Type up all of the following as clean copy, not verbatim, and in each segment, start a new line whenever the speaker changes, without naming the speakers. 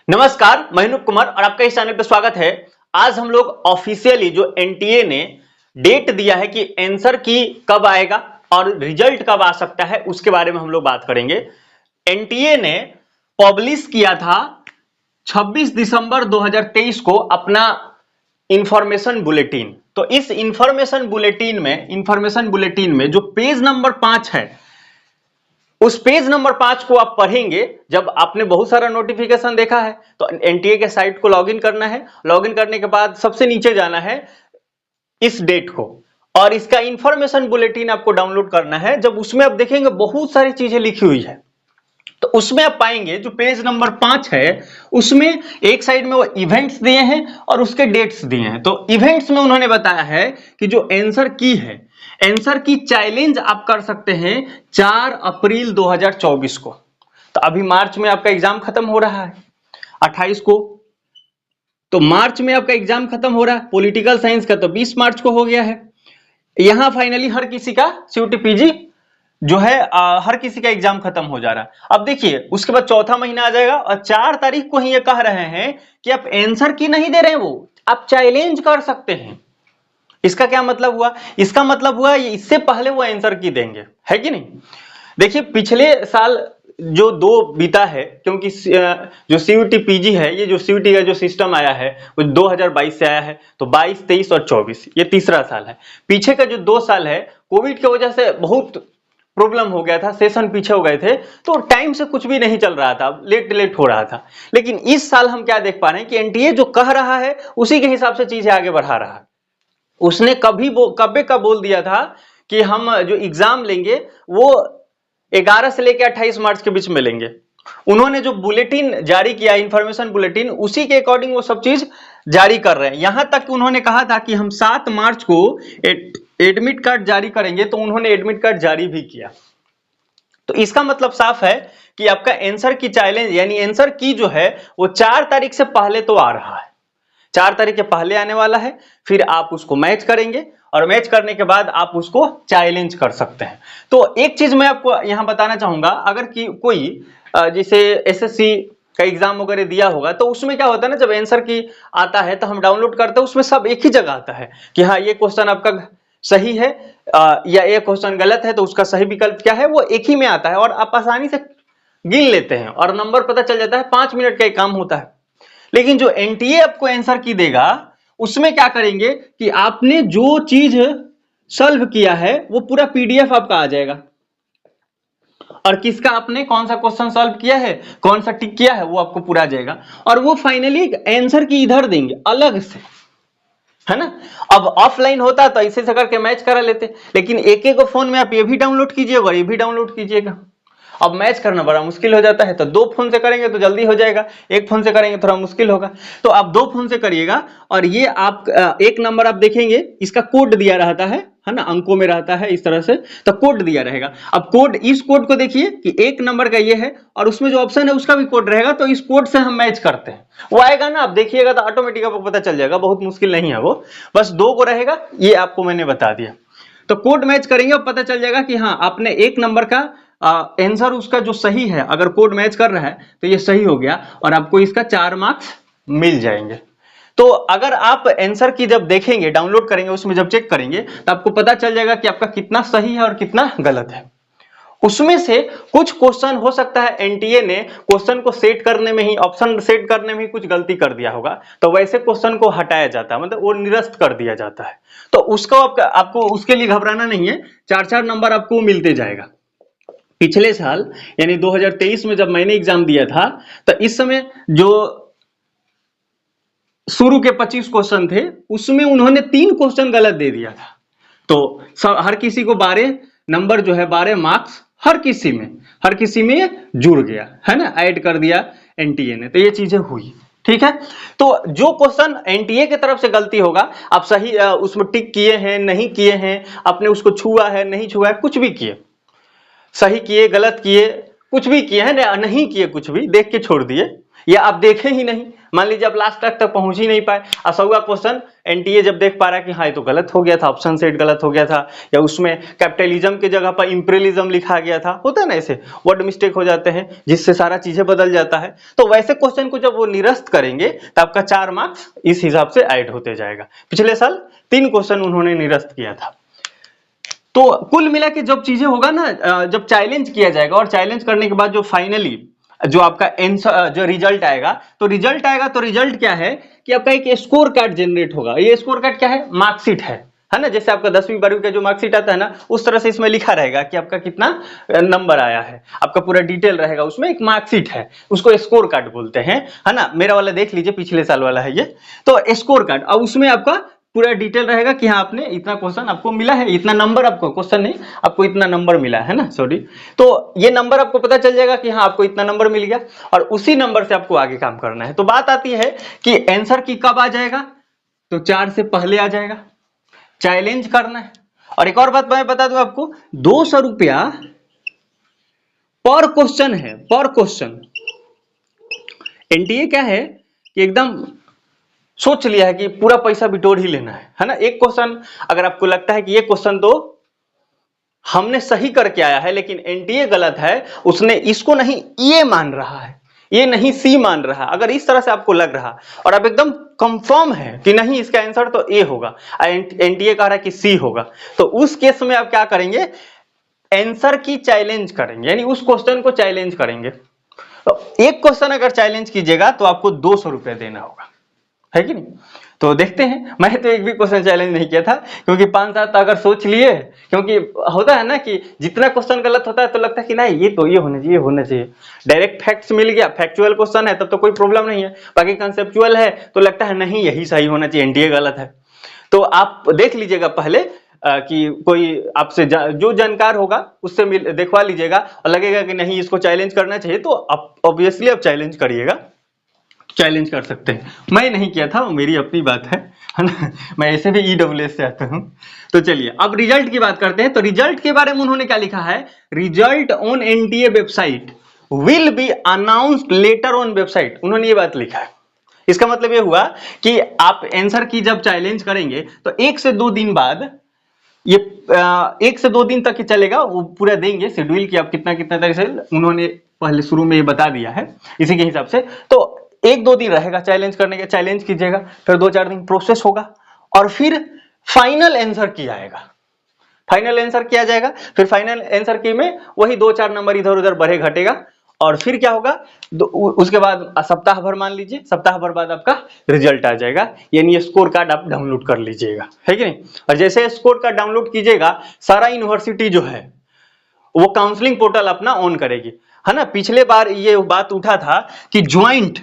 नमस्कार, मैं अनुप कुमार और आपका इस चैनल पे स्वागत है। आज हम लोग ऑफिशियली जो एनटीए ने डेट दिया है कि आंसर की कब आएगा और रिजल्ट कब आ सकता है उसके बारे में हम लोग बात करेंगे। एनटीए ने पब्लिश किया था 26 दिसंबर 2023 को अपना इंफॉर्मेशन बुलेटिन। तो इस इंफॉर्मेशन बुलेटिन में जो पेज नंबर 5 है, उस पेज नंबर 5 को आप पढ़ेंगे। जब आपने बहुत सारा नोटिफिकेशन देखा है तो एनटीए के साइट को लॉगिन करना है। लॉगिन करने के बाद सबसे नीचे जाना है इस डेट को और इसका इंफॉर्मेशन बुलेटिन आपको डाउनलोड करना है। जब उसमें आप देखेंगे बहुत सारी चीजें लिखी हुई है, तो उसमें आप पाएंगे जो पेज नंबर 5 है उसमें एक साइड में वो इवेंट्स दिए हैं और उसके डेट्स दिए हैं। तो इवेंट्स में उन्होंने बताया है कि जो आंसर की है, आंसर की चैलेंज आप कर सकते हैं 4 अप्रैल 2024 को। तो अभी मार्च में आपका एग्जाम खत्म हो रहा है 28 को, तो मार्च में आपका एग्जाम खत्म हो रहा है। पॉलिटिकल साइंस का तो 20 मार्च को हो गया है। यहां फाइनली हर किसी का सीयूटी पीजी जो है हर किसी का एग्जाम खत्म हो जा रहा है। अब देखिए उसके बाद चौथा महीना आ जाएगा और 4 तारीख को ही ये कह रहे हैं कि आप आंसर की नहीं दे रहे हैं, वो आप चैलेंज कर सकते हैं। इसका क्या मतलब हुआ? इसका मतलब हुआ इससे पहले वो आंसर की देंगे, है कि नहीं। देखिए पिछले साल जो 2 बीता है, क्योंकि जो सीयूटी पीजी है, ये जो सीयूटी का जो सिस्टम आया है वो 2022 से आया है। तो 22, 23 और 24 ये तीसरा साल है। पीछे का जो 2 साल है कोविड की वजह से बहुत प्रॉब्लम हो गया था, सेशन पीछे हो गए थे, तो टाइम से कुछ भी नहीं चल रहा था, लेट हो रहा था। लेकिन इस साल हम क्या देख पा रहे हैं कि एनटीए जो कह रहा है उसी के हिसाब से चीजें आगे बढ़ा रहा है। उसने कब्बे का बोल दिया था कि हम जो एग्जाम लेंगे वो 11 से लेकर 28 मार्च के बीच में लेंगे। उन्होंने जो बुलेटिन जारी किया, इंफॉर्मेशन बुलेटिन, उसी के अकॉर्डिंग वो सब चीज जारी कर रहे हैं। यहां तक उन्होंने कहा था कि हम 7 मार्च को एडमिट कार्ड जारी करेंगे, तो उन्होंने एडमिट कार्ड जारी भी किया। तो इसका मतलब साफ है कि आपका आंसर की चैलेंज यानी आंसर की जो है वो 4 तारीख से पहले तो आ रहा है, 4 तारीख के पहले आने वाला है। फिर आप उसको मैच करेंगे और मैच करने के बाद आप उसको चैलेंज कर सकते हैं। तो एक चीज मैं आपको यहां बताना चाहूंगा, अगर कि कोई जैसे एसएससी का एग्जाम वगैरह दिया होगा तो उसमें क्या होता है ना, जब आंसर की आता है तो हम डाउनलोड करते हैं, उसमें सब एक ही जगह आता है कि हाँ ये क्वेश्चन आपका सही है या ये क्वेश्चन गलत है, तो उसका सही विकल्प क्या है वो एक ही में आता है और आप आसानी से गिन लेते हैं और नंबर पता चल जाता है। 5 मिनट का एक काम होता है। लेकिन जो एनटीए आपको आंसर की देगा उसमें क्या करेंगे कि आपने जो चीज सॉल्व किया है वो पूरा पीडीएफ आपका आ जाएगा और किसका आपने कौन सा क्वेश्चन सॉल्व किया है, कौन सा टिक किया है, वो आपको पूरा आ जाएगा। और वो फाइनली आंसर की इधर देंगे अलग से, है ना। अब ऑफलाइन होता तो ऐसे से करके मैच करा लेते, लेकिन एक एक फोन में आप ये भी डाउनलोड कीजिएगा और ये भी डाउनलोड कीजिएगा। अब मैच करना बड़ा मुश्किल हो जाता है, तो 2 फोन से करेंगे तो जल्दी हो जाएगा, एक फोन से करेंगे थोड़ा मुश्किल होगा। तो आप 2 फोन से करिएगा और ये आप एक नंबर आप देखेंगे इसका कोड दिया रहता है ना, अंकों में रहता है इस तरह से, तो कोड दिया रहेगा। अब कोड, इस कोड को देखिए कि एक नंबर का ये है और उसमें जो ऑप्शन है उसका भी कोड रहेगा, तो इस कोड से हम मैच करते हैं, वो आएगा ना, आप देखिएगा तो ऑटोमेटिक आपको पता चल जाएगा, बहुत मुश्किल नहीं है वो, बस 2 को रहेगा, ये आपको मैंने बता दिया। तो कोड मैच करेंगे और पता चल जाएगा कि हाँ आपने एक नंबर का आंसर उसका जो सही है, अगर कोड मैच कर रहा है तो ये सही हो गया और आपको इसका 4 मार्क्स मिल जाएंगे। तो अगर आप आंसर की जब देखेंगे, डाउनलोड करेंगे, उसमें जब चेक करेंगे तो आपको पता चल जाएगा कि आपका कितना सही है और कितना गलत है। उसमें से कुछ क्वेश्चन हो सकता है एनटीए ने क्वेश्चन को सेट करने में ही, ऑप्शन सेट करने में ही कुछ गलती कर दिया होगा, तो वैसे क्वेश्चन को हटाया जाता है, मतलब वो निरस्त कर दिया जाता है। तो उसको आपको उसके लिए घबराना नहीं है, 4-4 नंबर आपको मिलते जाएगा। पिछले साल यानी 2023 में जब मैंने एग्जाम दिया था तो इस समय जो शुरू के 25 क्वेश्चन थे उसमें उन्होंने 3 क्वेश्चन गलत दे दिया था, तो हर किसी को 12 नंबर जो है 12 मार्क्स हर किसी में जुड़ गया, है ना, ऐड कर दिया एनटीए ने। तो ये चीजें हुई, ठीक है। तो जो क्वेश्चन एनटीए की तरफ से गलती होगा, आप सही उसमें टिक किए हैं, नहीं किए हैं, आपने उसको छुआ है, नहीं छुआ है, कुछ भी किए, सही किए, गलत किए, कुछ भी किए हैं, नहीं किए, कुछ भी देख के छोड़ दिए, या आप देखे ही नहीं, मान लीजिए आप लास्ट तक पहुंच ही नहीं पाए, 80वां क्वेश्चन एनटीए जब देख पा रहा है कि हाँ ये तो गलत हो गया था, ऑप्शन सेट गलत हो गया था, या उसमें कैपिटलिज्म की जगह पर इंपीरियलिज्म लिखा गया था, होता है ना ऐसे वर्ड मिस्टेक हो जाते हैं जिससे सारा चीजें बदल जाता है। तो वैसे क्वेश्चन को जब वो निरस्त करेंगे तो आपका 4 मार्क्स इस हिसाब से ऐड होते जाएगा। पिछले साल 3 क्वेश्चन उन्होंने निरस्त किया था। तो कुल मिला के जब चीजें होगा ना, जब चैलेंज किया जाएगा और चैलेंज करने के बाद जो फाइनली जो आपका आंसर जो रिजल्ट आएगा, तो रिजल्ट क्या है कि आपका एक स्कोर कार्ड जनरेट होगा। ये स्कोर कार्ड क्या है? मार्कशीट है ना, जैसे आपका 10वीं 12वीं का जो मार्कशीट आता है ना, उस तरह से इसमें लिखा रहेगा कि आपका कितना नंबर आया है, आपका पूरा डिटेल रहेगा उसमें, एक मार्कशीट है, उसको स्कोर कार्ड बोलते हैं, है ना। मेरा वाला देख लीजिए, पिछले साल वाला है ये, तो स्कोर कार्ड, और उसमें आपका पूरा डिटेल रहेगा कि हाँ आपने इतना क्वेश्चन आपको मिला है, इतना नंबर, आपको क्वेश्चन नहीं, आपको इतना नंबर मिला है ना, सॉरी। तो ये नंबर आपको पता चल जाएगा कि हाँ आपको इतना नंबर मिल गया, और उसी नंबर से आपको आगे काम करना है। तो बात आती है कि आंसर की कब आ जाएगा, तो 4 से पहले आ जाएगा, चैलेंज करना है। और एक और बात मैं बता दूं आपको, 200 रुपया पर क्वेश्चन है, पर क्वेश्चन। एनटीए क्या है कि एकदम सोच लिया है कि पूरा पैसा बिटोर ही लेना है ना। एक क्वेश्चन अगर आपको लगता है कि ये क्वेश्चन तो हमने सही करके आया है लेकिन एनटीए गलत है, उसने इसको नहीं ये मान रहा है, ये नहीं सी मान रहा, अगर इस तरह से आपको लग रहा और आप एकदम कंफर्म है कि नहीं इसका आंसर तो ए होगा, एनटीए कह रहा है कि सी होगा, तो उस केस में आप क्या करेंगे? आंसर की चैलेंज करेंगे, यानी उस क्वेश्चन को चैलेंज करेंगे। तो एक क्वेश्चन अगर चैलेंज कीजिएगा तो आपको 200 रुपया देना होगा, है कि नहीं। तो देखते हैं, मैं तो एक भी क्वेश्चन चैलेंज नहीं किया था, क्योंकि 5-7 अगर सोच लिए, क्योंकि होता है ना कि जितना क्वेश्चन गलत होता है तो लगता है कि नहीं ये तो ये होना चाहिए, होना चाहिए। डायरेक्ट फैक्ट्स मिल गया, फैक्चुअल क्वेश्चन है तब तो कोई प्रॉब्लम नहीं है, बाकी कंसेप्चुअल है तो लगता है नहीं यही सही होना चाहिए, एनटीए गलत है। तो आप देख लीजिएगा पहले कि कोई आपसे जो जानकार होगा उससे देखवा लीजिएगा, और लगेगा कि नहीं इसको चैलेंज करना चाहिए तो ऑब्वियसली आप चैलेंज करिएगा, चैलेंज कर सकते हैं। मैं नहीं किया था, वो मेरी अपनी बात है ना, मैं ऐसे भी ईडब्ल्यूएस से आता हूं। तो चलिए अब रिजल्ट की बात करते हैं। तो रिजल्ट के बारे में उन्होंने क्या लिखा है? Result on NTA website will be announced later on website, उन्होंने ये बात लिखा है। इसका मतलब ये हुआ कि आप आंसर की जब चैलेंज करेंगे तो 1 से 2 दिन बाद, ये 1 से 2 दिन तक ही चलेगा, वो पूरा देंगे शेड्यूल कि आप कितना कितना तरह से, उन्होंने पहले शुरू में ये बता दिया है इसी के हिसाब से। तो 1-2 दिन रहेगा चैलेंज करने का, चैलेंज कीजिएगा, फिर 2-4 दिन प्रोसेस होगा, और फिर फाइनल आंसर किया जाएगा, फाइनल आंसर किया जाएगा। फिर फाइनल आंसर की में वही 2-4 नंबर इधर उधर बढ़े घटेगा, और फिर क्या होगा, उसके बाद सप्ताह भर, मान लीजिए सप्ताह भर बाद आपका रिजल्ट आ जाएगा, यानी स्कोर कार्ड आप डाउनलोड कर लीजिएगा, है कि नहीं। और जैसे स्कोर कार्ड डाउनलोड कीजिएगा, सारा यूनिवर्सिटी जो है वो काउंसलिंग पोर्टल अपना ऑन करेगी, है ना। पिछले बार ये बात उठा था कि ज्वाइंट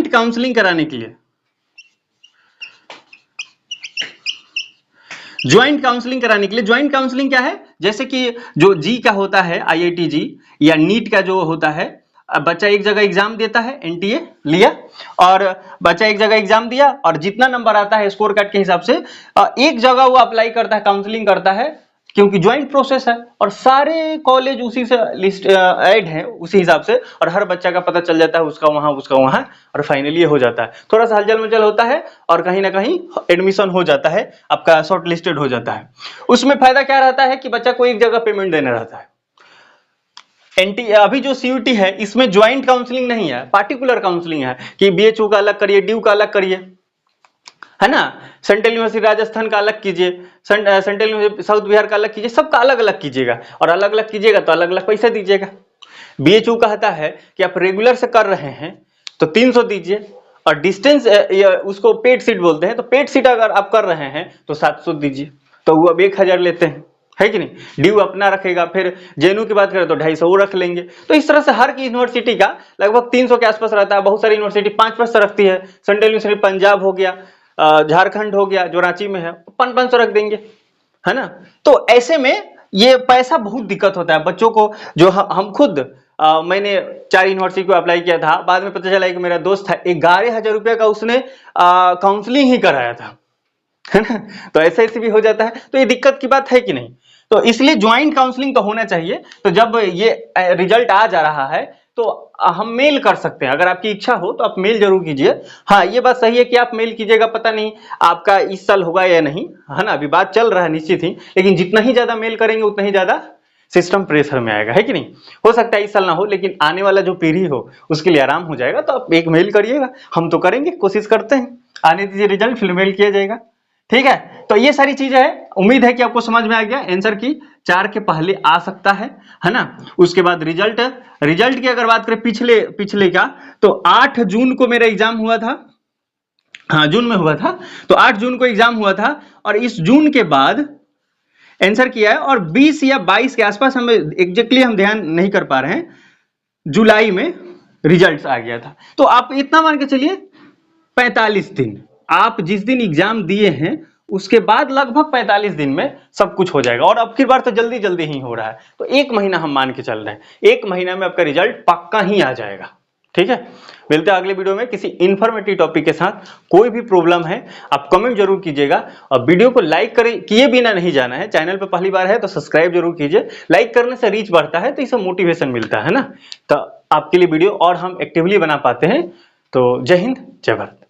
काउंसलिंग कराने के लिए, ज्वाइंट काउंसलिंग क्या है? जैसे कि जो जी का होता है, आईआईटी जी या नीट का जो होता है, बच्चा एक जगह एग्जाम देता है, एनटीए लिया, और बच्चा एक जगह एग्जाम दिया, और जितना नंबर आता है स्कोर कार्ड के हिसाब से एक जगह वो अप्लाई करता है, काउंसलिंग करता है, क्योंकि ज्वाइंट प्रोसेस है, और सारे कॉलेज उसी से लिस्ट ऐड है उसी हिसाब से, और हर बच्चा का पता चल जाता है, उसका वहां, और फाइनली ये हो जाता है। थोड़ा सा हलचल मचल होता है और कहीं ना कहीं एडमिशन हो जाता है, आपका शॉर्ट लिस्टेड हो जाता है। उसमें फायदा क्या रहता है कि बच्चा को एक जगह पेमेंट देना रहता है। अभी जो सीयूटी है इसमें ज्वाइंट काउंसलिंग नहीं है, पार्टिकुलर काउंसलिंग है कि बीएचयू का अलग करिए, ड्यू का अलग करिए, है ना, सेंट्रल यूनिवर्सिटी राजस्थान का अलग कीजिए, सेंट्रल यूनिवर्सिटी साउथ बिहार का अलग कीजिए, सबका अलग अलग कीजिएगा, और अलग अलग कीजिएगा तो अलग अलग पैसा दीजिएगा। बीएचयू कहता है कि आप रेगुलर से कर रहे हैं तो 300 दीजिए, और डिस्टेंस उसको पेड सीट बोलते हैं, तो पेड सीट अगर आप कर रहे हैं तो 700 दीजिए, तो वो अब 1000 लेते हैं, है कि नहीं। ड्यू अपना रखेगा, फिर जेएनयू की बात करें तो 250 वो रख लेंगे। तो इस तरह से हर की यूनिवर्सिटी का लगभग 300 के आसपास रहता है। बहुत सारी यूनिवर्सिटी 500 रखती है, सेंट्रल यूनिवर्सिटी पंजाब हो गया, झारखंड हो गया जो रांची में है, 500 रख देंगे, है ना। तो ऐसे में ये पैसा बहुत दिक्कत होता है बच्चों को। जो हम खुद मैंने 4 यूनिवर्सिटी को अप्लाई किया था, बाद में पता चला कि मेरा दोस्त था, 11,000 रुपये का उसने काउंसलिंग ही कराया था, है ना। तो ऐसे भी हो जाता है, तो ये दिक्कत की बात है कि नहीं। तो इसलिए ज्वाइंट काउंसलिंग तो होना चाहिए। तो जब ये रिजल्ट आ जा रहा है तो हम मेल कर सकते हैं। अगर आपकी इच्छा हो तो आप मेल जरूर कीजिए। हाँ, ये बात सही है कि आप मेल कीजिएगा, पता नहीं आपका इस साल होगा या नहीं, है ना, अभी बात चल रहा है निश्चित ही, लेकिन जितना ही ज्यादा मेल करेंगे उतना ही ज्यादा सिस्टम प्रेशर में आएगा, है कि नहीं। हो सकता है इस साल ना हो, लेकिन आने वाला जो पीढ़ी हो उसके लिए आराम हो जाएगा। तो आप एक मेल करिएगा, हम तो करेंगे, कोशिश करते हैं, आने दीजिए रिजल्ट, फिर मेल किया जाएगा। ठीक है, तो ये सारी चीजें है, उम्मीद है कि आपको समझ में आ गया। आंसर की 4 के पहले आ सकता है ना। उसके बाद रिजल्ट की अगर बात करें पिछले का, तो 8 जून को मेरा एग्जाम हुआ था। हाँ, जून में हुआ था, तो 8 जून को एग्जाम हुआ था, और इस जून के बाद आंसर किया है, और 20 या 22 के आसपास, हमें एग्जैक्टली हम ध्यान नहीं कर पा रहे हैं, जुलाई में रिजल्ट्स आ गया था। तो आप इतना मान के चलिए 45 दिन, आप जिस दिन एग्जाम दिए हैं उसके बाद लगभग 45 दिन में सब कुछ हो जाएगा। और अब की बार तो जल्दी जल्दी ही हो रहा है, तो 1 महीना हम मान के चल रहे हैं, 1 महीना में आपका रिजल्ट पक्का ही आ जाएगा। ठीक है, मिलते हैं अगले वीडियो में किसी इंफॉर्मेटिव टॉपिक के साथ। कोई भी प्रॉब्लम है आप कमेंट जरूर कीजिएगा, और वीडियो को लाइक किए बिना नहीं जाना है। चैनल पे पहली बार है तो सब्सक्राइब जरूर कीजिए, लाइक करने से रीच बढ़ता है, तो इससे मोटिवेशन मिलता है ना, तो आपके लिए वीडियो और हम एक्टिवली बना पाते हैं। तो जय हिंद, जय भारत।